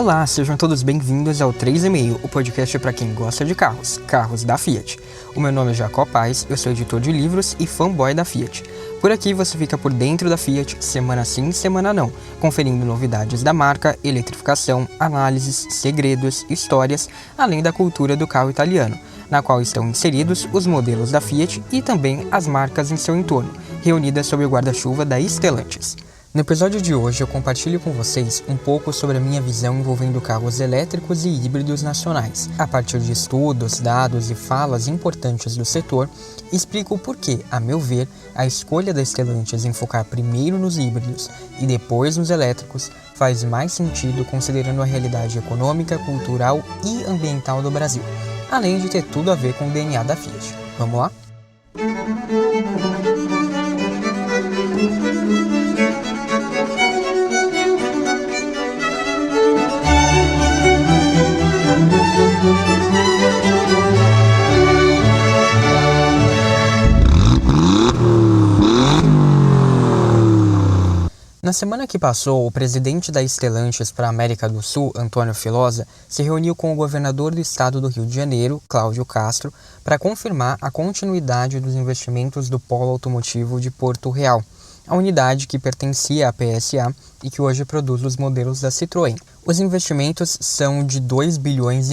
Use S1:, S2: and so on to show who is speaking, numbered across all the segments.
S1: Olá, sejam todos bem-vindos ao 3,5, o podcast para quem gosta de carros da Fiat. O meu nome é Jacó Paz, eu sou editor de livros e fanboy da Fiat. Por aqui você fica por dentro da Fiat, semana sim, semana não, conferindo novidades da marca, eletrificação, análises, segredos, histórias, além da cultura do carro italiano, na qual estão inseridos os modelos da Fiat e também as marcas em seu entorno, reunidas sob o guarda-chuva da Stellantis. No episódio de hoje eu compartilho com vocês um pouco sobre a minha visão envolvendo carros elétricos e híbridos nacionais. A partir de estudos, dados e falas importantes do setor, explico o porquê, a meu ver, a escolha da Stellantis em focar primeiro nos híbridos e depois nos elétricos faz mais sentido considerando a realidade econômica, cultural e ambiental do Brasil, além de ter tudo a ver com o DNA da Fiat. Vamos lá? Na semana que passou, o presidente da Stellantis para a América do Sul, Antônio Filosa, se reuniu com o governador do estado do Rio de Janeiro, Cláudio Castro, para confirmar a continuidade dos investimentos do polo automotivo de Porto Real, a unidade que pertencia à PSA e que hoje produz os modelos da Citroën. Os investimentos são de 2,5 bilhões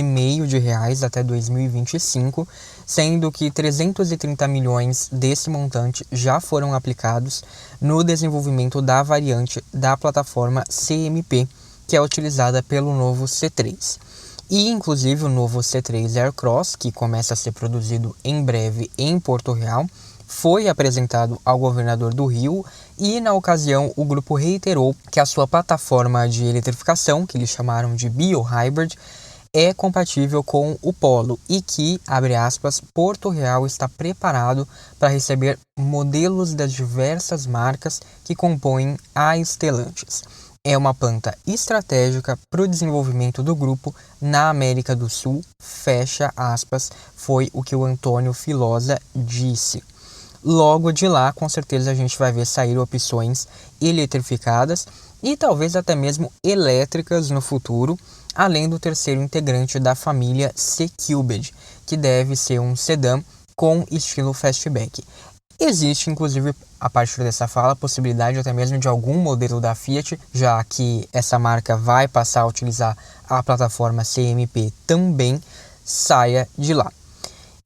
S1: de reais até 2025, sendo que 330 milhões desse montante já foram aplicados no desenvolvimento da variante da plataforma CMP, que é utilizada pelo novo C3. E, inclusive, o novo C3 Aircross, que começa a ser produzido em breve em Porto Real, foi apresentado ao governador do Rio e, na ocasião, o grupo reiterou que a sua plataforma de eletrificação, que eles chamaram de Bio-Hybrid, é compatível com o Polo e que, abre aspas, Porto Real está preparado para receber modelos das diversas marcas que compõem a Stellantis. É uma planta estratégica para o desenvolvimento do grupo na América do Sul, fecha aspas, foi o que o Antônio Filosa disse. Logo de lá, com certeza a gente vai ver sair opções eletrificadas e talvez até mesmo elétricas no futuro, além do terceiro integrante da família C-Cubed, que deve ser um sedã com estilo fastback. Existe, inclusive, a partir dessa fala, a possibilidade até mesmo de algum modelo da Fiat, já que essa marca vai passar a utilizar a plataforma CMP também, saia de lá.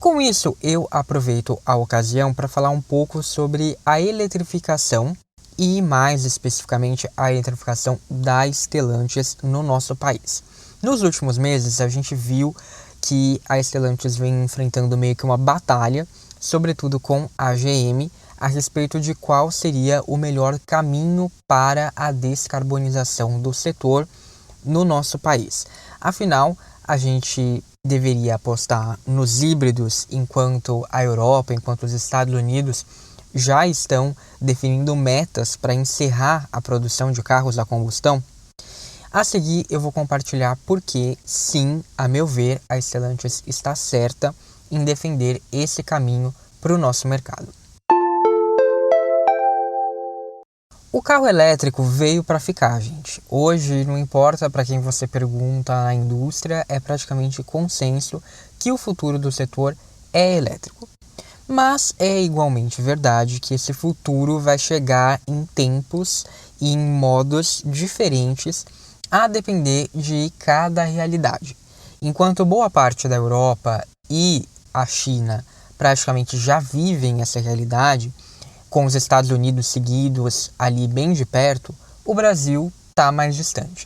S1: Com isso, eu aproveito a ocasião para falar um pouco sobre a eletrificação e, mais especificamente, a eletrificação da Stellantis no nosso país. Nos últimos meses, a gente viu que a Stellantis vem enfrentando meio que uma batalha, sobretudo com a GM, a respeito de qual seria o melhor caminho para a descarbonização do setor no nosso país. Afinal, a gente deveria apostar nos híbridos, enquanto a Europa, enquanto os Estados Unidos já estão definindo metas para encerrar a produção de carros a combustão. A seguir, eu vou compartilhar porque, sim, a meu ver, a Stellantis está certa em defender esse caminho para o nosso mercado. O carro elétrico veio para ficar, gente. Hoje, não importa para quem você pergunta na indústria, é praticamente consenso que o futuro do setor é elétrico. Mas é igualmente verdade que esse futuro vai chegar em tempos e em modos diferentes a depender de cada realidade. Enquanto boa parte da Europa e a China praticamente já vivem essa realidade, com os Estados Unidos seguidos ali bem de perto, o Brasil está mais distante.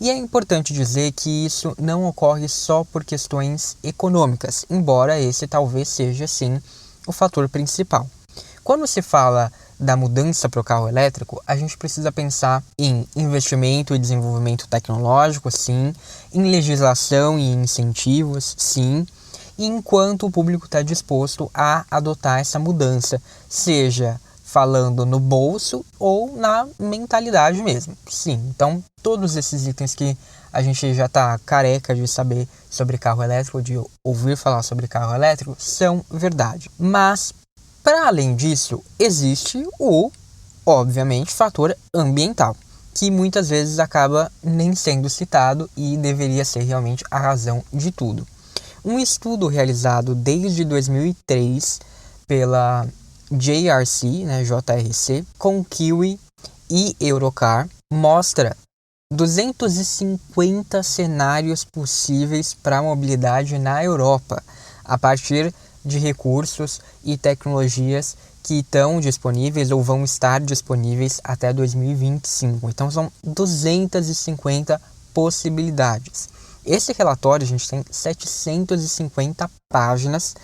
S1: E é importante dizer que isso não ocorre só por questões econômicas, embora esse talvez seja, sim, o fator principal. Quando se fala da mudança para o carro elétrico, a gente precisa pensar em investimento e desenvolvimento tecnológico, sim, em legislação e incentivos, sim, e enquanto o público está disposto a adotar essa mudança, seja falando no bolso ou na mentalidade mesmo. Sim, então todos esses itens que a gente já está careca de saber sobre carro elétrico, de ouvir falar sobre carro elétrico, são verdade. Mas, para além disso, existe o, obviamente, fator ambiental. que muitas vezes acaba nem sendo citado e deveria ser realmente a razão de tudo. Um estudo realizado desde 2003 pela JRC, JRC, com Kiwi e Eurocar, mostra 250 cenários possíveis para a mobilidade na Europa, a partir de recursos e tecnologias que estão disponíveis ou vão estar disponíveis até 2025. Então são 250 possibilidades. Esse relatório, a gente tem 750 páginas,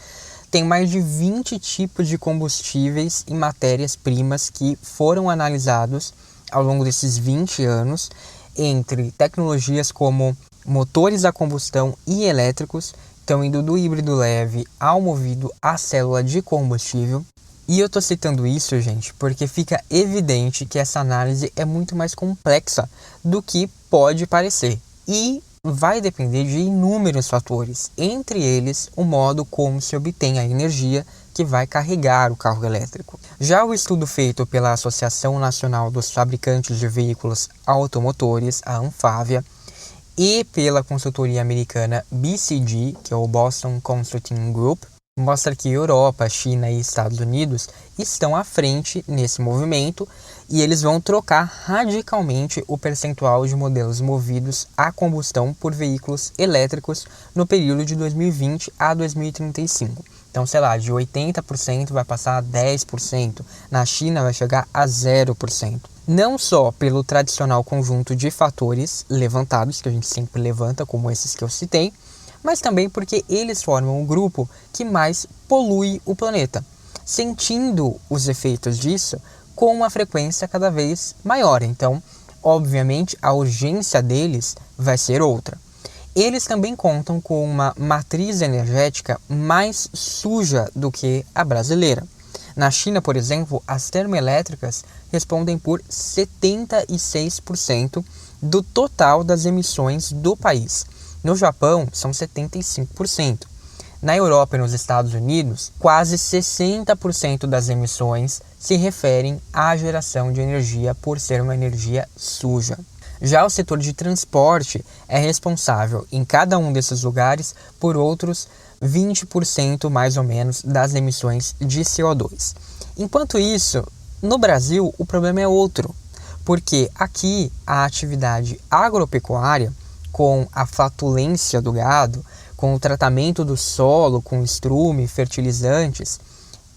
S1: tem mais de 20 tipos de combustíveis e matérias-primas que foram analisados ao longo desses 20 anos, entre tecnologias como motores a combustão e elétricos, estão indo do híbrido leve ao movido à célula de combustível. E eu estou citando isso, gente, porque fica evidente que essa análise é muito mais complexa do que pode parecer. E vai depender de inúmeros fatores, entre eles o modo como se obtém a energia que vai carregar o carro elétrico. Já o estudo feito pela Associação Nacional dos Fabricantes de Veículos Automotores, a Anfávia, e pela consultoria americana BCG, que é o Boston Consulting Group, mostra que Europa, China e Estados Unidos estão à frente nesse movimento e eles vão trocar radicalmente o percentual de modelos movidos a combustão por veículos elétricos no período de 2020 a 2035. Então, sei lá, de 80% vai passar a 10%, na China vai chegar a 0%. Não só pelo tradicional conjunto de fatores levantados, que a gente sempre levanta, como esses que eu citei, mas também porque eles formam o grupo que mais polui o planeta, sentindo os efeitos disso com uma frequência cada vez maior. Então, obviamente, a urgência deles vai ser outra. Eles também contam com uma matriz energética mais suja do que a brasileira. Na China, por exemplo, as termoelétricas respondem por 76% do total das emissões do país. No Japão, são 75%. Na Europa e nos Estados Unidos, quase 60% das emissões se referem à geração de energia por ser uma energia suja. Já o setor de transporte é responsável, em cada um desses lugares, por outros 20% mais ou menos das emissões de CO2. Enquanto isso, no Brasil, o problema é outro, porque aqui a atividade agropecuária, com a flatulência do gado, com o tratamento do solo, com estrume, fertilizantes,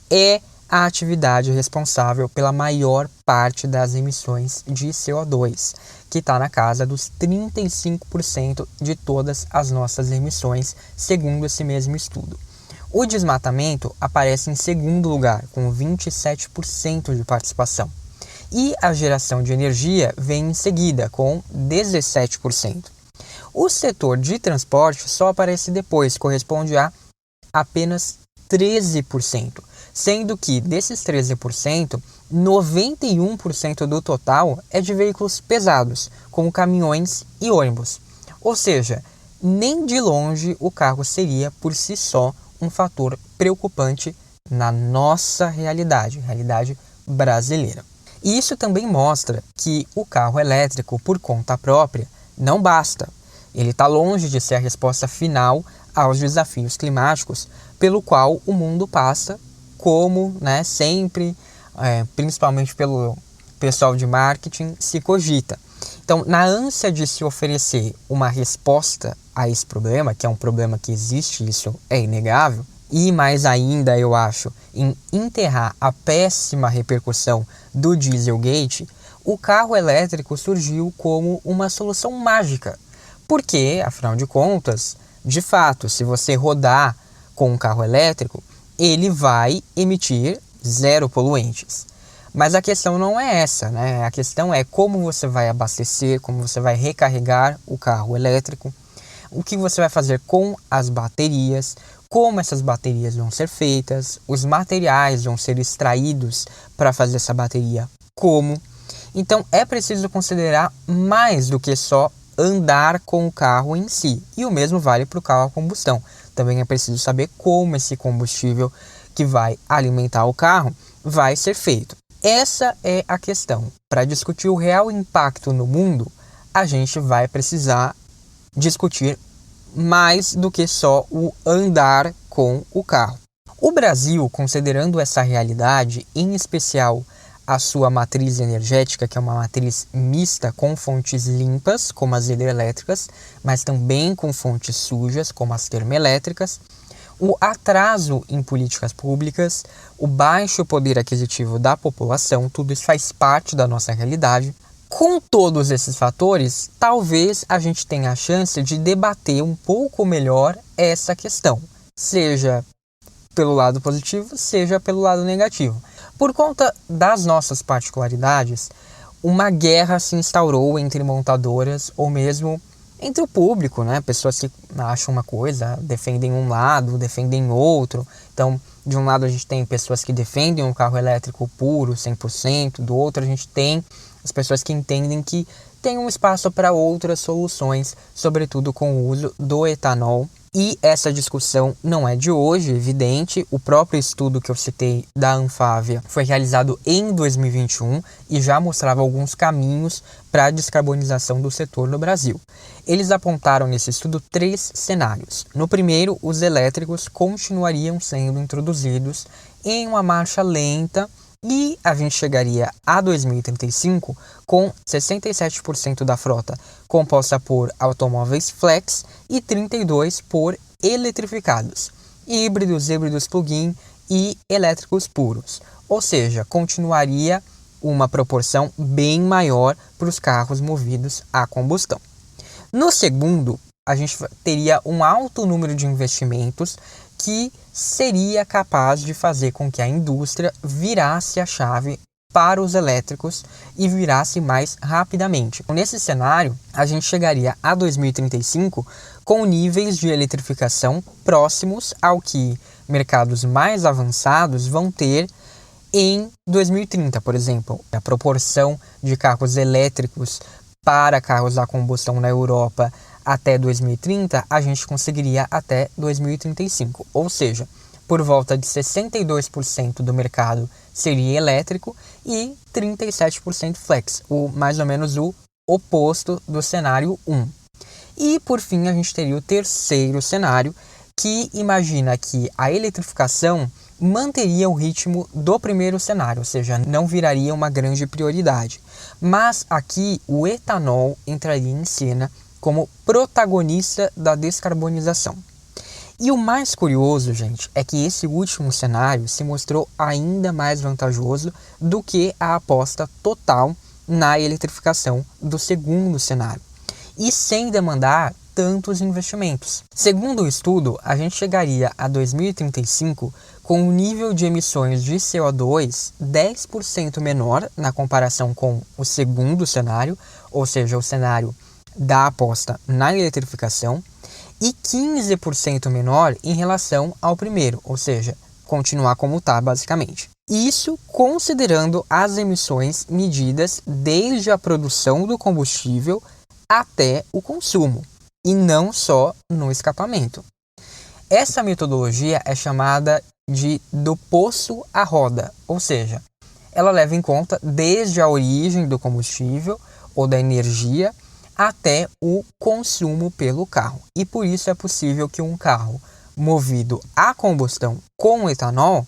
S1: é a atividade responsável pela maior parte das emissões de CO2, que está na casa dos 35% de todas as nossas emissões, segundo esse mesmo estudo. O desmatamento aparece em segundo lugar, com 27% de participação. E a geração de energia vem em seguida, com 17%. O setor de transporte só aparece depois, corresponde a apenas 13%, sendo que desses 13%, 91% do total é de veículos pesados, como caminhões e ônibus. Ou seja, nem de longe o carro seria por si só um fator preocupante na nossa realidade brasileira. E isso também mostra que o carro elétrico por conta própria não basta. Ele está longe de ser a resposta final aos desafios climáticos pelo qual o mundo passa, como sempre, principalmente pelo pessoal de marketing, se cogita. Então, na ânsia de se oferecer uma resposta a esse problema, que é um problema que existe, isso é inegável, e mais ainda, eu acho, em enterrar a péssima repercussão do Dieselgate, o carro elétrico surgiu como uma solução mágica. Porque, afinal de contas, de fato, se você rodar com um carro elétrico, ele vai emitir zero poluentes. Mas a questão não é essa, A questão é como você vai abastecer, como você vai recarregar o carro elétrico, o que você vai fazer com as baterias, como essas baterias vão ser feitas, os materiais vão ser extraídos para fazer essa bateria, como. Então é preciso considerar mais do que só andar com o carro em si. E o mesmo vale para o carro a combustão. Também é preciso saber como esse combustível que vai alimentar o carro vai ser feito. Essa é a questão. Para discutir o real impacto no mundo, a gente vai precisar discutir mais do que só o andar com o carro. O Brasil, considerando essa realidade, em especial a sua matriz energética, que é uma matriz mista com fontes limpas, como as hidrelétricas, mas também com fontes sujas, como as termoelétricas, o atraso em políticas públicas, o baixo poder aquisitivo da população, tudo isso faz parte da nossa realidade. Com todos esses fatores, talvez a gente tenha a chance de debater um pouco melhor essa questão, seja pelo lado positivo, seja pelo lado negativo. Por conta das nossas particularidades, uma guerra se instaurou entre montadoras ou mesmo entre o público, né? Pessoas que acham uma coisa, defendem um lado, defendem outro. Então, de um lado a gente tem pessoas que defendem um carro elétrico puro, 100%, do outro a gente tem as pessoas que entendem que tem um espaço para outras soluções, sobretudo com o uso do etanol. E essa discussão não é de hoje, evidente. O próprio estudo que eu citei da Anfávia foi realizado em 2021 e já mostrava alguns caminhos para a descarbonização do setor no Brasil. Eles apontaram nesse estudo 3 cenários. No primeiro, os elétricos continuariam sendo introduzidos em uma marcha lenta e a gente chegaria a 2035 com 67% da frota composta por automóveis flex e 32% por eletrificados, híbridos plug-in e elétricos puros. Ou seja, continuaria uma proporção bem maior para os carros movidos a combustão. No segundo, a gente teria um alto número de investimentos que seria capaz de fazer com que a indústria virasse a chave para os elétricos e virasse mais rapidamente. Nesse cenário, a gente chegaria a 2035 com níveis de eletrificação próximos ao que mercados mais avançados vão ter em 2030, por exemplo. A proporção de carros elétricos para carros a combustão na Europa até 2030, a gente conseguiria até 2035. Ou seja, por volta de 62% do mercado seria elétrico e 37% flex, mais ou menos o oposto do cenário 1. E por fim, a gente teria o terceiro cenário, que imagina que a eletrificação manteria o ritmo do primeiro cenário, ou seja, não viraria uma grande prioridade. Mas aqui o etanol entraria em cena como protagonista da descarbonização. E o mais curioso, gente, é que esse último cenário se mostrou ainda mais vantajoso do que a aposta total na eletrificação do segundo cenário, e sem demandar tantos investimentos. Segundo o estudo, a gente chegaria a 2035 com um nível de emissões de CO2 10% menor na comparação com o segundo cenário, ou seja, o cenário da aposta na eletrificação, e 15% menor em relação ao primeiro, ou seja, continuar como está basicamente. Isso considerando as emissões medidas desde a produção do combustível até o consumo, e não só no escapamento. Essa metodologia é chamada de do poço à roda, ou seja, ela leva em conta desde a origem do combustível ou da energia até o consumo pelo carro. E por isso é possível que um carro movido a combustão com etanol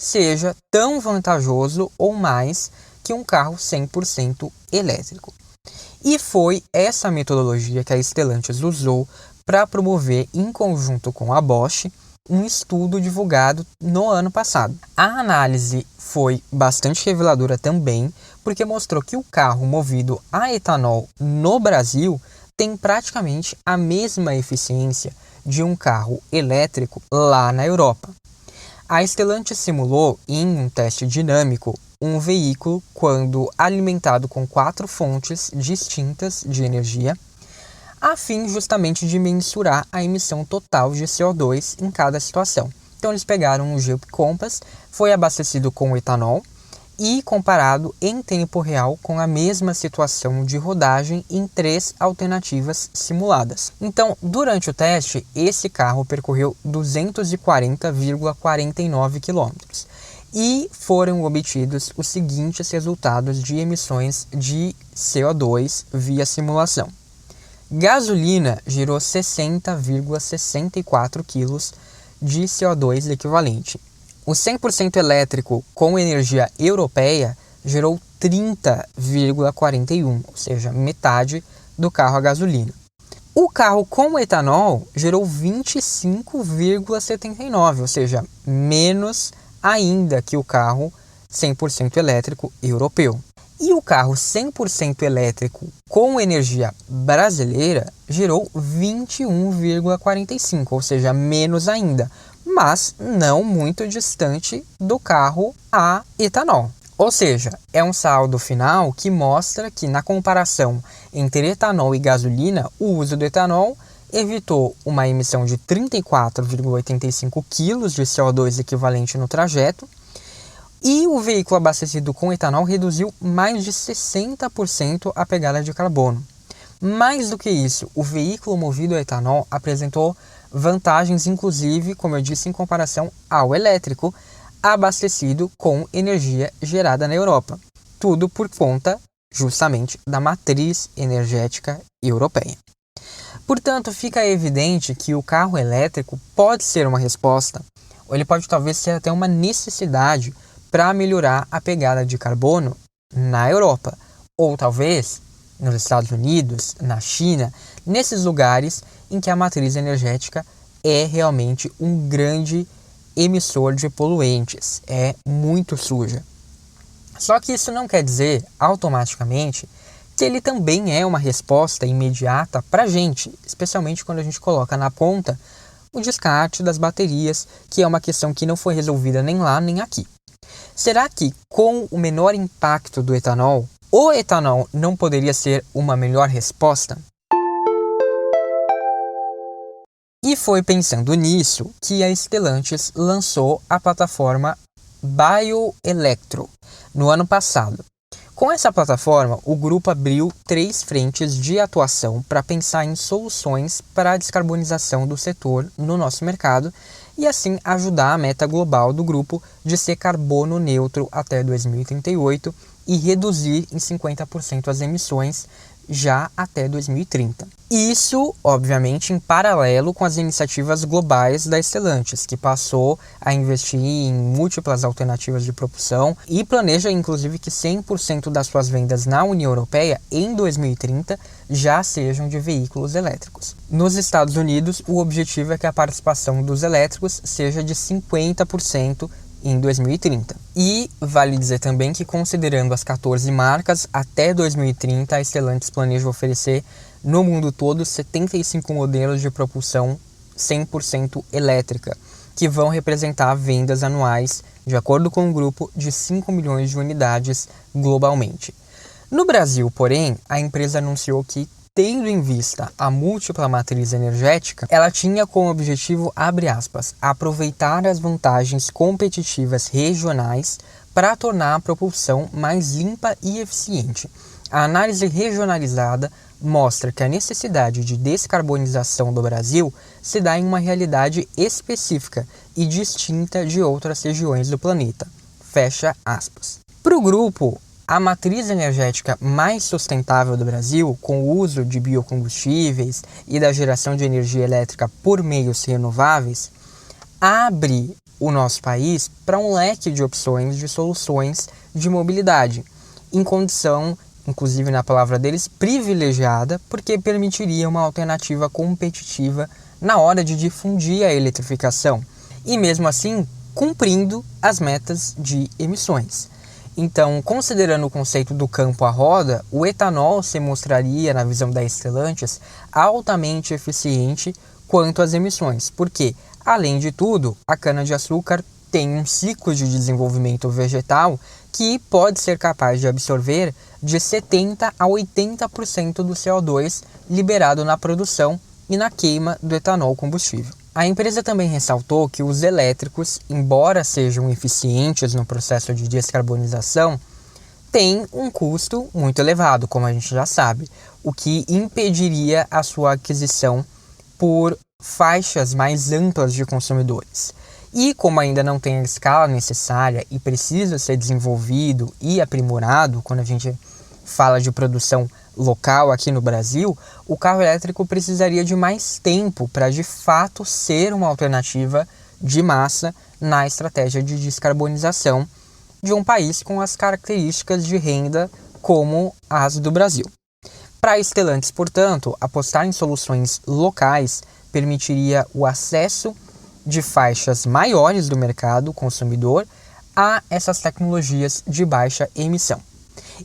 S1: seja tão vantajoso ou mais que um carro 100% elétrico. E foi essa metodologia que a Stellantis usou para promover, em conjunto com a Bosch, um estudo divulgado no ano passado. A análise foi bastante reveladora também, porque mostrou que o carro movido a etanol no Brasil tem praticamente a mesma eficiência de um carro elétrico lá na Europa. A Stellantis simulou, em um teste dinâmico, um veículo quando alimentado com 4 fontes distintas de energia, a fim justamente de mensurar a emissão total de CO2 em cada situação. Então eles pegaram um Jeep Compass, foi abastecido com etanol e comparado em tempo real com a mesma situação de rodagem em 3 alternativas simuladas. Então, durante o teste, esse carro percorreu 240,49 km. e foram obtidos os seguintes resultados de emissões de CO2 via simulação. Gasolina gerou 60,64 kg de CO2 equivalente. O 100% elétrico com energia europeia gerou 30,41, ou seja, metade do carro a gasolina. O carro com etanol gerou 25,79, ou seja, menos ainda que o carro 100% elétrico europeu. E o carro 100% elétrico com energia brasileira gerou 21,45, ou seja, menos ainda, mas não muito distante do carro a etanol. Ou seja, é um saldo final que mostra que, na comparação entre etanol e gasolina, o uso do etanol evitou uma emissão de 34,85 kg de CO2 equivalente no trajeto, e o veículo abastecido com etanol reduziu mais de 60% a pegada de carbono. Mais do que isso, o veículo movido a etanol apresentou vantagens, inclusive, como eu disse, em comparação ao elétrico, abastecido com energia gerada na Europa. Tudo por conta, justamente, da matriz energética europeia. Portanto, fica evidente que o carro elétrico pode ser uma resposta, ou ele pode talvez ser até uma necessidade para melhorar a pegada de carbono na Europa, ou talvez nos Estados Unidos, na China, nesses lugares em que a matriz energética é realmente um grande emissor de poluentes, é muito suja. Só que isso não quer dizer, automaticamente, que ele também é uma resposta imediata para a gente, especialmente quando a gente coloca na ponta o descarte das baterias, que é uma questão que não foi resolvida nem lá nem aqui. Será que, com o menor impacto do etanol, o etanol não poderia ser uma melhor resposta? E foi pensando nisso que a Stellantis lançou a plataforma BioElectro no ano passado. Com essa plataforma, o grupo abriu 3 frentes de atuação para pensar em soluções para a descarbonização do setor no nosso mercado e assim ajudar a meta global do grupo de ser carbono neutro até 2038 e reduzir em 50% as emissões já até 2030. Isso, obviamente, em paralelo com as iniciativas globais da Stellantis, que passou a investir em múltiplas alternativas de propulsão e planeja, inclusive, que 100% das suas vendas na União Europeia em 2030 já sejam de veículos elétricos. Nos Estados Unidos, o objetivo é que a participação dos elétricos seja de 50% em 2030. E vale dizer também que, considerando as 14 marcas, até 2030 a Stellantis planeja oferecer no mundo todo 75 modelos de propulsão 100% elétrica, que vão representar vendas anuais, de acordo com o grupo, de 5 milhões de unidades globalmente. No Brasil, porém, a empresa anunciou que, tendo em vista a múltipla matriz energética, ela tinha como objetivo, abre aspas, aproveitar as vantagens competitivas regionais para tornar a propulsão mais limpa e eficiente. A análise regionalizada mostra que a necessidade de descarbonização do Brasil se dá em uma realidade específica e distinta de outras regiões do planeta. Fecha aspas. Para o grupo, a matriz energética mais sustentável do Brasil, com o uso de biocombustíveis e da geração de energia elétrica por meios renováveis, abre o nosso país para um leque de opções de soluções de mobilidade, em condição, inclusive na palavra deles, privilegiada, porque permitiria uma alternativa competitiva na hora de difundir a eletrificação, e mesmo assim cumprindo as metas de emissões. Então, considerando o conceito do campo à roda, o etanol se mostraria, na visão da Stellantis, altamente eficiente quanto às emissões, porque, além de tudo, a cana-de-açúcar tem um ciclo de desenvolvimento vegetal que pode ser capaz de absorver de 70% a 80% do CO2 liberado na produção e na queima do etanol combustível. A empresa também ressaltou que os elétricos, embora sejam eficientes no processo de descarbonização, têm um custo muito elevado, como a gente já sabe, o que impediria a sua aquisição por faixas mais amplas de consumidores. E como ainda não tem a escala necessária e precisa ser desenvolvido e aprimorado, quando a gente fala de produção local aqui no Brasil, o carro elétrico precisaria de mais tempo para de fato ser uma alternativa de massa na estratégia de descarbonização de um país com as características de renda como as do Brasil. Para a Stellantis, portanto, apostar em soluções locais permitiria o acesso de faixas maiores do mercado consumidor a essas tecnologias de baixa emissão.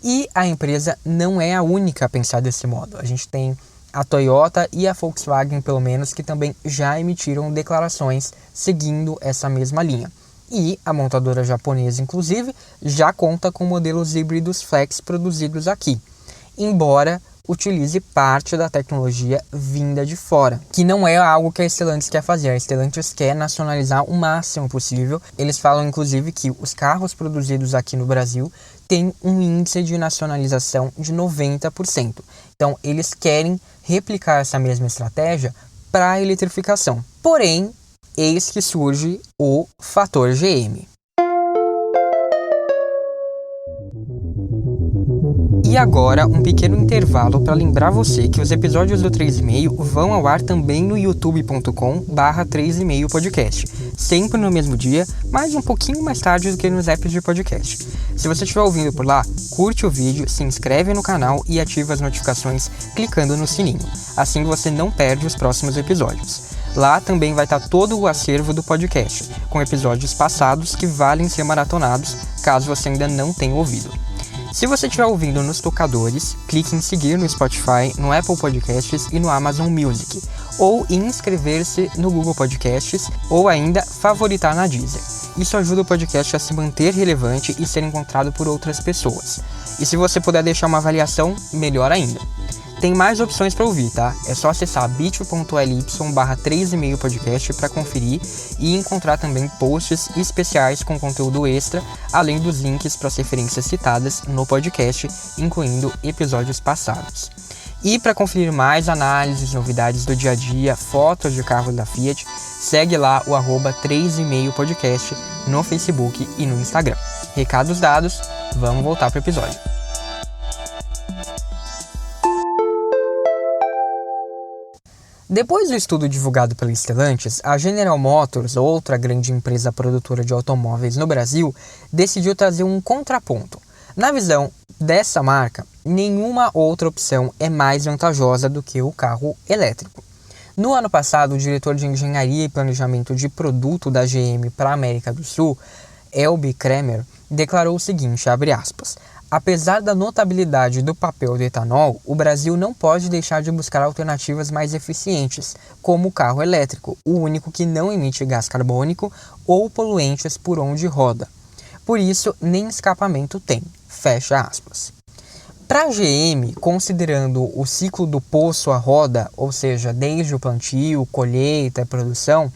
S1: E a empresa não é a única a pensar desse modo. A gente tem a Toyota e a Volkswagen, pelo menos, que também já emitiram declarações seguindo essa mesma linha. E a montadora japonesa, inclusive, já conta com modelos híbridos flex produzidos aqui, embora utilize parte da tecnologia vinda de fora, que não é algo que a Stellantis quer fazer. A Stellantis quer nacionalizar o máximo possível. Eles falam, inclusive, que os carros produzidos aqui no Brasil têm um índice de nacionalização de 90%. Então, eles querem replicar essa mesma estratégia para a eletrificação. Porém, eis que surge o fator GM. E agora, um pequeno intervalo para lembrar você que os episódios do 3,5 vão ao ar também no youtube.com/3,5 podcast, sempre no mesmo dia, mas um pouquinho mais tarde do que nos apps de podcast. Se você estiver ouvindo por lá, curte o vídeo, se inscreve no canal e ativa as notificações clicando no sininho, assim você não perde os próximos episódios. Lá também vai estar todo o acervo do podcast, com episódios passados que valem ser maratonados, caso você ainda não tenha ouvido. Se você estiver ouvindo nos tocadores, clique em seguir no Spotify, no Apple Podcasts e no Amazon Music, ou em inscrever-se no Google Podcasts, ou ainda favoritar na Deezer. Isso ajuda o podcast a se manter relevante e ser encontrado por outras pessoas. E se você puder deixar uma avaliação, melhor ainda. Tem mais opções para ouvir, tá? É só acessar bit.ly/3,5 podcast para conferir e encontrar também posts especiais com conteúdo extra, além dos links para as referências citadas no podcast, incluindo episódios passados. E para conferir mais análises, novidades do dia a dia, fotos de carros da Fiat, segue lá o @3,5 podcast no Facebook e no Instagram. Recados dados, vamos voltar para o episódio. Depois do estudo divulgado pela Stellantis, a General Motors, outra grande empresa produtora de automóveis no Brasil, decidiu trazer um contraponto. Na visão dessa marca, nenhuma outra opção é mais vantajosa do que o carro elétrico. No ano passado, o diretor de Engenharia e Planejamento de Produto da GM para a América do Sul, Elby Kramer, declarou o seguinte, abre aspas, apesar da notabilidade do papel do etanol, o Brasil não pode deixar de buscar alternativas mais eficientes, como o carro elétrico, o único que não emite gás carbônico ou poluentes por onde roda. Por isso, nem escapamento tem. Fecha aspas. Para a GM, considerando o ciclo do poço à roda, ou seja, desde o plantio, colheita e produção,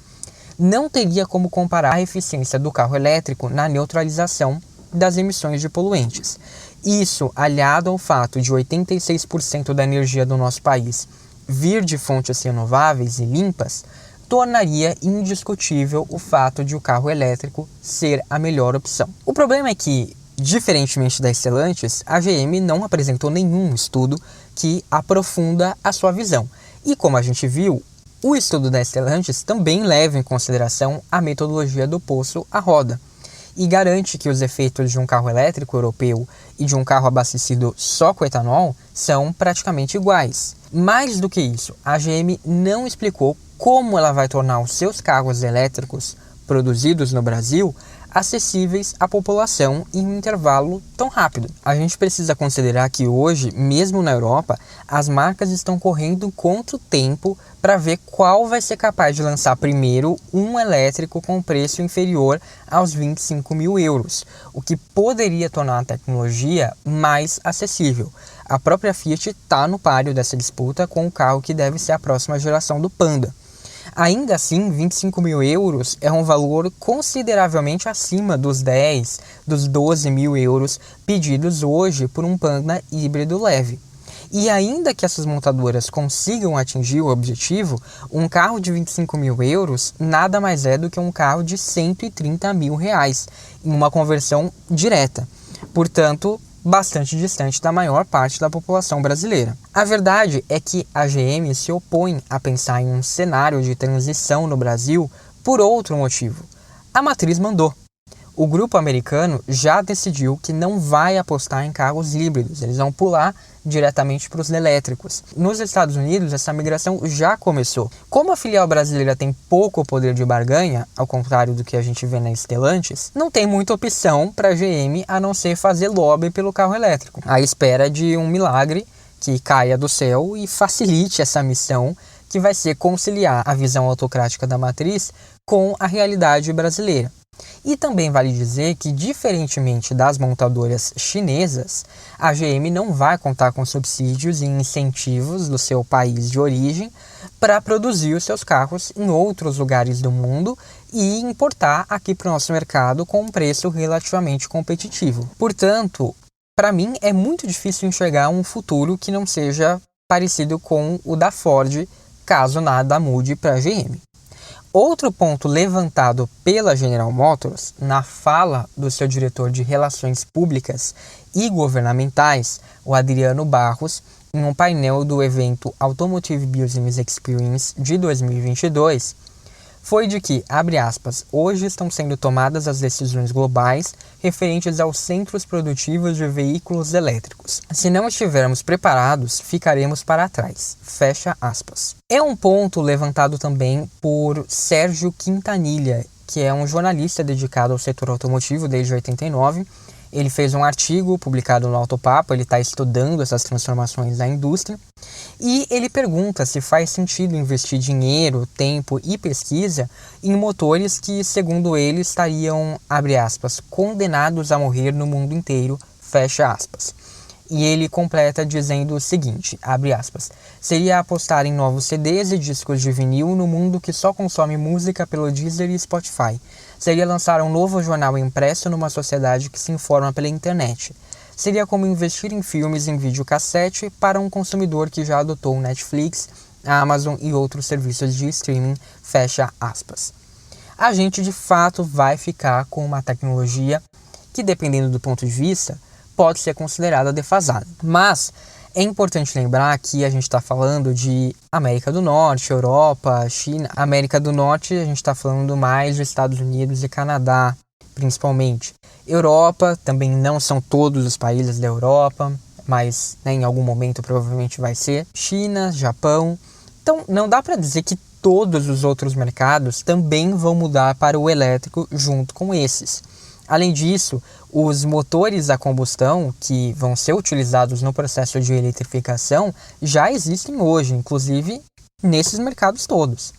S1: não teria como comparar a eficiência do carro elétrico na neutralização das emissões de poluentes. Isso, aliado ao fato de 86% da energia do nosso país vir de fontes renováveis e limpas, tornaria indiscutível o fato de o carro elétrico ser a melhor opção. O problema é que, diferentemente da Stellantis, a GM não apresentou nenhum estudo que aprofunda a sua visão. E como a gente viu, o estudo da Stellantis também leva em consideração a metodologia do poço à roda e garante que os efeitos de um carro elétrico europeu e de um carro abastecido só com etanol são praticamente iguais. Mais do que isso, a GM não explicou como ela vai tornar os seus carros elétricos produzidos no Brasil acessíveis à população em um intervalo tão rápido. A gente precisa considerar que hoje, mesmo na Europa, as marcas estão correndo contra o tempo para ver qual vai ser capaz de lançar primeiro um elétrico com preço inferior aos 25 mil euros, o que poderia tornar a tecnologia mais acessível. A própria Fiat está no páreo dessa disputa com o carro que deve ser a próxima geração do Panda. Ainda assim, 25 mil euros é um valor consideravelmente acima dos 12 mil euros pedidos hoje por um Panda híbrido leve. E ainda que essas montadoras consigam atingir o objetivo, um carro de 25 mil euros nada mais é do que um carro de 130 mil reais, em uma conversão direta. Portanto, bastante distante da maior parte da população brasileira. A verdade é que a GM se opõe a pensar em um cenário de transição no Brasil por outro motivo. A matriz mandou. O grupo americano já decidiu que não vai apostar em carros híbridos, eles vão pular diretamente para os elétricos. Nos Estados Unidos, essa migração já começou. Como a filial brasileira tem pouco poder de barganha, ao contrário do que a gente vê na Stellantis, não tem muita opção para a GM a não ser fazer lobby pelo carro elétrico, à espera de um milagre que caia do céu e facilite essa missão, que vai ser conciliar a visão autocrática da matriz com a realidade brasileira. E também vale dizer que, diferentemente das montadoras chinesas, a GM não vai contar com subsídios e incentivos do seu país de origem para produzir os seus carros em outros lugares do mundo e importar aqui para o nosso mercado com um preço relativamente competitivo. Portanto, para mim é muito difícil enxergar um futuro que não seja parecido com o da Ford, caso nada mude para a GM. Outro ponto levantado pela General Motors, na fala do seu diretor de Relações Públicas e Governamentais, o Adriano Barros, em um painel do evento Automotive Business Experience de 2022, foi de que, abre aspas, hoje estão sendo tomadas as decisões globais referentes aos centros produtivos de veículos elétricos. Se não estivermos preparados, ficaremos para trás. Fecha aspas. É um ponto levantado também por Sérgio Quintanilha, que é um jornalista dedicado ao setor automotivo desde 89. Ele fez um artigo publicado no Autopapo, ele está estudando essas transformações da indústria, e ele pergunta se faz sentido investir dinheiro, tempo e pesquisa em motores que, segundo ele, estariam, abre aspas, condenados a morrer no mundo inteiro, fecha aspas. E ele completa dizendo o seguinte, abre aspas, seria apostar em novos CDs e discos de vinil no mundo que só consome música pelo Deezer e Spotify. Seria lançar um novo jornal impresso numa sociedade que se informa pela internet. Seria como investir em filmes em videocassete para um consumidor que já adotou Netflix, Amazon e outros serviços de streaming, fecha aspas. A gente de fato vai ficar com uma tecnologia que, dependendo do ponto de vista, pode ser considerada defasada. Mas é importante lembrar que a gente está falando de América do Norte, Europa, China. América do Norte a gente está falando mais dos Estados Unidos e Canadá, principalmente. Europa também não são todos os países da Europa, mas em algum momento provavelmente vai ser. China, Japão. Então não dá para dizer que todos os outros mercados também vão mudar para o elétrico junto com esses. Além disso, os motores a combustão que vão ser utilizados no processo de eletrificação já existem hoje, inclusive nesses mercados todos.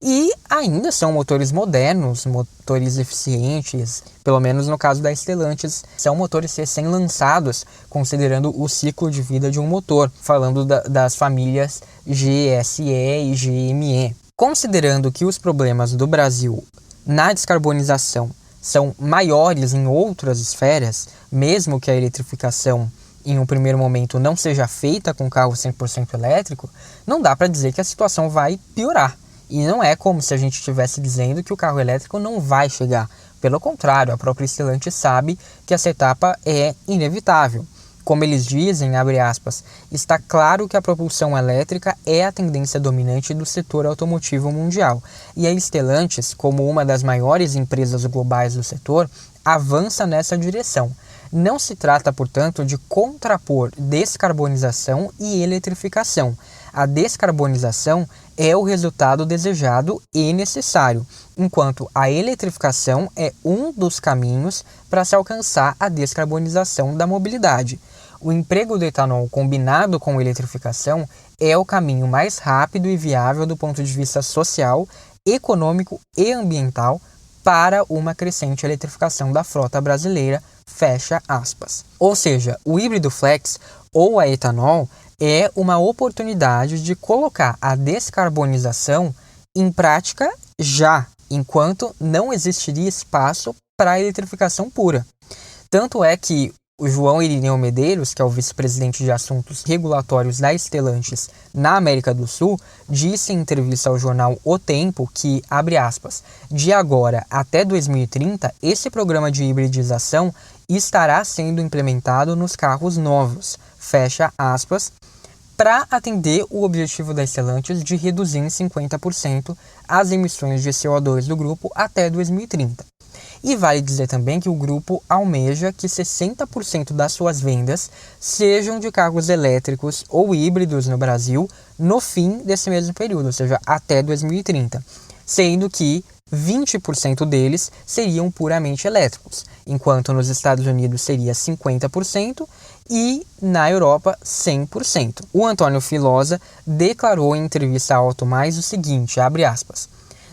S1: E ainda são motores modernos, motores eficientes, pelo menos no caso da Stellantis, são motores recém-lançados, considerando o ciclo de vida de um motor, falando das famílias GSE e GME. Considerando que os problemas do Brasil na descarbonização são maiores em outras esferas, mesmo que a eletrificação em um primeiro momento não seja feita com carro 100% elétrico, não dá para dizer que a situação vai piorar. E não é como se a gente estivesse dizendo que o carro elétrico não vai chegar. Pelo contrário, a própria Stellantis sabe que essa etapa é inevitável. Como eles dizem, abre aspas, está claro que a propulsão elétrica é a tendência dominante do setor automotivo mundial. E a Stellantis, como uma das maiores empresas globais do setor, avança nessa direção. Não se trata, portanto, de contrapor descarbonização e eletrificação. A descarbonização é o resultado desejado e necessário, enquanto a eletrificação é um dos caminhos para se alcançar a descarbonização da mobilidade. O emprego do etanol combinado com eletrificação é o caminho mais rápido e viável do ponto de vista social, econômico e ambiental para uma crescente eletrificação da frota brasileira, fecha aspas. Ou seja, o híbrido flex ou a etanol é uma oportunidade de colocar a descarbonização em prática já, enquanto não existiria espaço para a eletrificação pura. Tanto é que O João Irineu Medeiros, que é o vice-presidente de assuntos regulatórios da Stellantis na América do Sul, disse em entrevista ao jornal O Tempo que, abre aspas, de agora até 2030, esse programa de hibridização estará sendo implementado nos carros novos, fecha aspas, para atender o objetivo da Stellantis de reduzir em 50% as emissões de CO2 do grupo até 2030. E vale dizer também que o grupo almeja que 60% das suas vendas sejam de carros elétricos ou híbridos no Brasil no fim desse mesmo período, ou seja, até 2030, sendo que 20% deles seriam puramente elétricos, enquanto nos Estados Unidos seria 50% e na Europa 100%. O Antônio Filosa declarou em entrevista à Auto Mais o seguinte, abre aspas,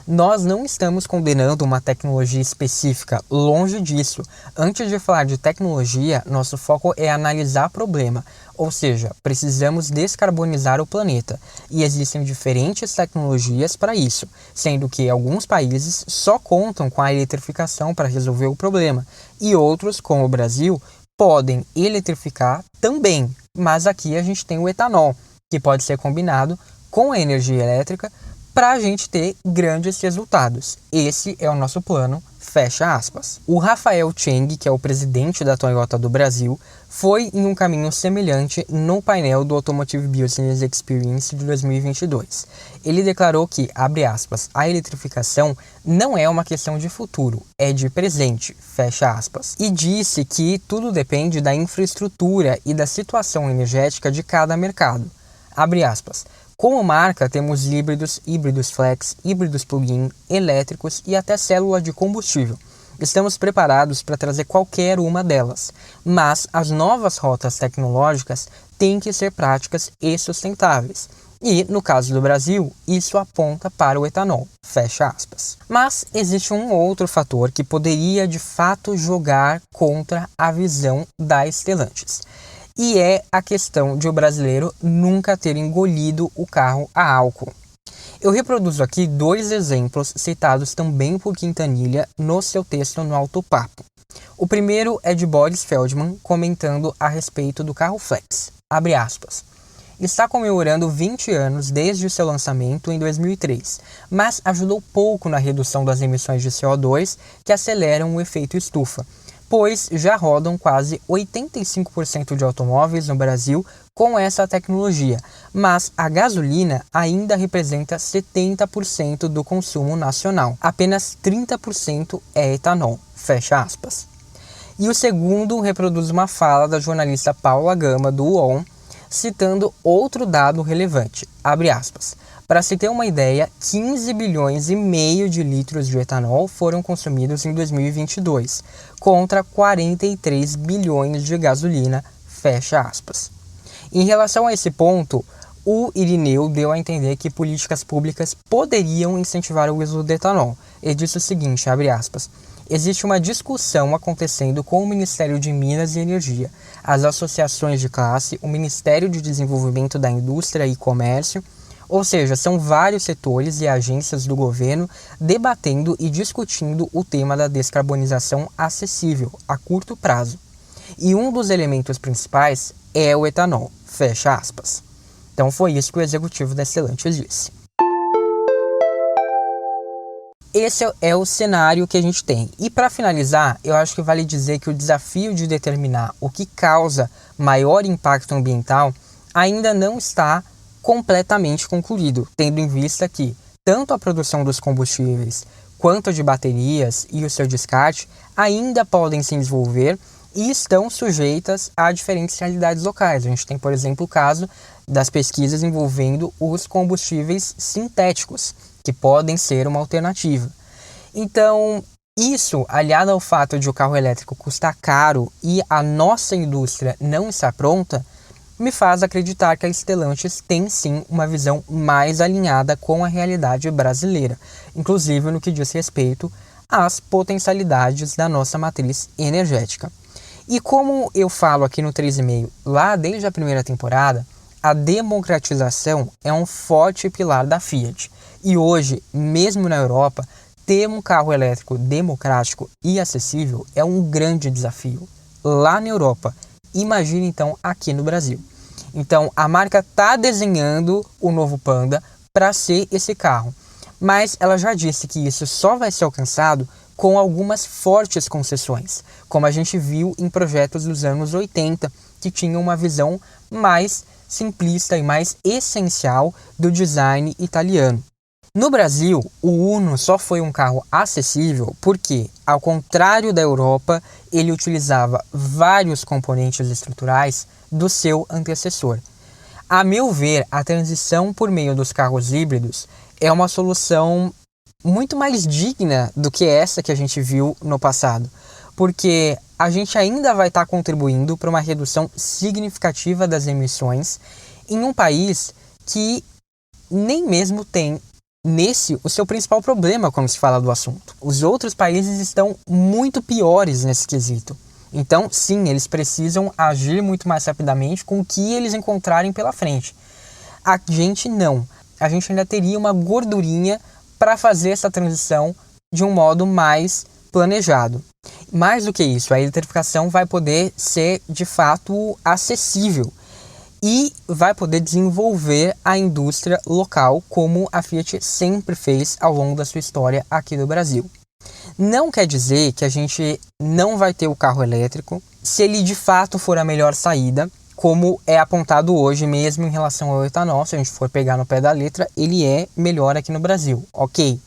S1: nós não estamos condenando uma tecnologia específica, longe disso. Antes de falar de tecnologia, nosso foco é analisar o problema, ou seja, precisamos descarbonizar o planeta. E existem diferentes tecnologias para isso, sendo que alguns países só contam com a eletrificação para resolver o problema, e outros, como o Brasil, podem eletrificar também. Mas aqui a gente tem o etanol, que pode ser combinado com a energia elétrica, para a gente ter grandes resultados. Esse é o nosso plano, fecha aspas. O Rafael Cheng, que é o presidente da Toyota do Brasil, foi em um caminho semelhante no painel do Automotive Business Experience de 2022. Ele declarou que, abre aspas, a eletrificação não é uma questão de futuro, é de presente, fecha aspas. E disse que tudo depende da infraestrutura e da situação energética de cada mercado, abre aspas. Como marca, temos híbridos flex, híbridos plug-in, elétricos e até célula de combustível. Estamos preparados para trazer qualquer uma delas, mas as novas rotas tecnológicas têm que ser práticas e sustentáveis. E, no caso do Brasil, isso aponta para o etanol, fecha aspas. Mas existe um outro fator que poderia de fato jogar contra a visão da Stellantis. E é a questão de o brasileiro nunca ter engolido o carro a álcool. Eu reproduzo aqui dois exemplos citados também por Quintanilha no seu texto no Alto Papo. O primeiro é de Boris Feldman comentando a respeito do carro Flex. Abre aspas. Está comemorando 20 anos desde o seu lançamento em 2003, mas ajudou pouco na redução das emissões de CO2 que aceleram o efeito estufa, pois já rodam quase 85% de automóveis no Brasil com essa tecnologia, mas a gasolina ainda representa 70% do consumo nacional. Apenas 30% é etanol, fecha aspas. E o segundo reproduz uma fala da jornalista Paula Gama, do UOL, citando outro dado relevante, abre aspas. Para se ter uma ideia, 15 bilhões e meio de litros de etanol foram consumidos em 2022, contra 43 bilhões de gasolina, fecha aspas. Em relação a esse ponto, o Irineu deu a entender que políticas públicas poderiam incentivar o uso do etanol. Ele disse o seguinte, abre aspas, existe uma discussão acontecendo com o Ministério de Minas e Energia, as associações de classe, o Ministério de Desenvolvimento da Indústria e Comércio, ou seja, são vários setores e agências do governo debatendo e discutindo o tema da descarbonização acessível a curto prazo. E um dos elementos principais é o etanol, fecha aspas. Então foi isso que o executivo da Stellantis disse. Esse é o cenário que a gente tem. E para finalizar, eu acho que vale dizer que o desafio de determinar o que causa maior impacto ambiental ainda não está completamente concluído, tendo em vista que tanto a produção dos combustíveis quanto de baterias e o seu descarte ainda podem se desenvolver e estão sujeitas a diferentes realidades locais. A gente tem, por exemplo, o caso das pesquisas envolvendo os combustíveis sintéticos, que podem ser uma alternativa. Então, isso, aliado ao fato de o carro elétrico custar caro e a nossa indústria não estar pronta, me faz acreditar que a Stellantis tem sim uma visão mais alinhada com a realidade brasileira, inclusive no que diz respeito às potencialidades da nossa matriz energética. E como eu falo aqui no 3,5, lá desde a primeira temporada, a democratização é um forte pilar da Fiat. E hoje, mesmo na Europa, ter um carro elétrico democrático e acessível é um grande desafio. lá na Europa. Imagine então aqui no Brasil. Então a marca está desenhando o novo Panda para ser esse carro, mas ela já disse que isso só vai ser alcançado com algumas fortes concessões, como a gente viu em projetos dos anos 80, que tinham uma visão mais simplista e mais essencial do design italiano. No Brasil, o Uno só foi um carro acessível porque, ao contrário da Europa, ele utilizava vários componentes estruturais do seu antecessor. A meu ver, a transição por meio dos carros híbridos é uma solução muito mais digna do que essa que a gente viu no passado, porque a gente ainda vai estar contribuindo para uma redução significativa das emissões em um país que nem mesmo tem o seu principal problema quando se fala do assunto. Os outros países estão muito piores nesse quesito. Então, sim, eles precisam agir muito mais rapidamente com o que eles encontrarem pela frente. A gente não. A gente ainda teria uma gordurinha para fazer essa transição de um modo mais planejado. Mais do que isso, a eletrificação vai poder ser de fato acessível e vai poder desenvolver a indústria local, como a Fiat sempre fez ao longo da sua história aqui no Brasil. Não quer dizer que a gente não vai ter o carro elétrico se ele de fato for a melhor saída, como é apontado hoje mesmo em relação ao etanol. Se a gente for pegar no pé da letra, ele é melhor aqui no Brasil, ok?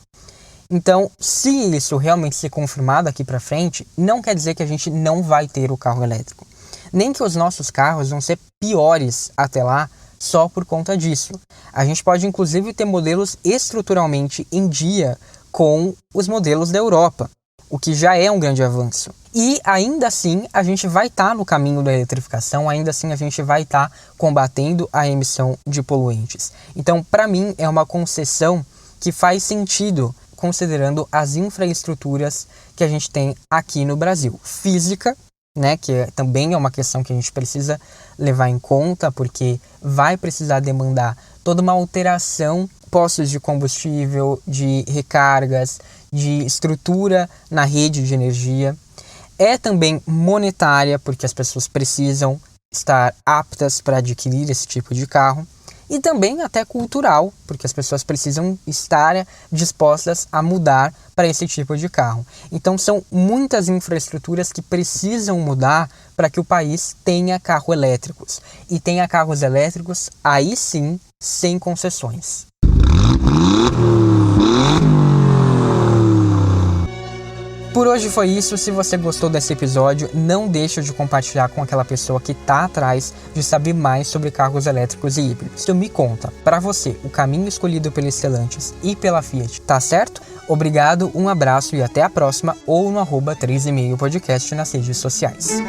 S1: Então, se isso realmente ser confirmado aqui para frente, não quer dizer que a gente não vai ter o carro elétrico. Nem que os nossos carros vão ser piores até lá só por conta disso. A gente pode inclusive ter modelos estruturalmente em dia com os modelos da Europa, o que já é um grande avanço. E ainda assim a gente vai estar no caminho da eletrificação, ainda assim a gente vai estar combatendo a emissão de poluentes. Então, para mim, é uma concessão que faz sentido, considerando as infraestruturas que a gente tem aqui no Brasil. Física, né, que também é uma questão que a gente precisa levar em conta, porque vai precisar demandar toda uma alteração, postos de combustível, de recargas, de estrutura na rede de energia. É também monetária, porque as pessoas precisam estar aptas para adquirir esse tipo de carro. E também até cultural, porque as pessoas precisam estar dispostas a mudar para esse tipo de carro. Então são muitas infraestruturas que precisam mudar para que o país tenha carros elétricos. E tenha carros elétricos, aí sim, sem concessões. Por hoje foi isso. Se você gostou desse episódio, não deixe de compartilhar com aquela pessoa que está atrás de saber mais sobre carros elétricos e híbridos. Então me conta, para você, o caminho escolhido pela Stellantis e pela Fiat tá certo? Obrigado, um abraço e até a próxima, ou no @3,5podcast nas redes sociais.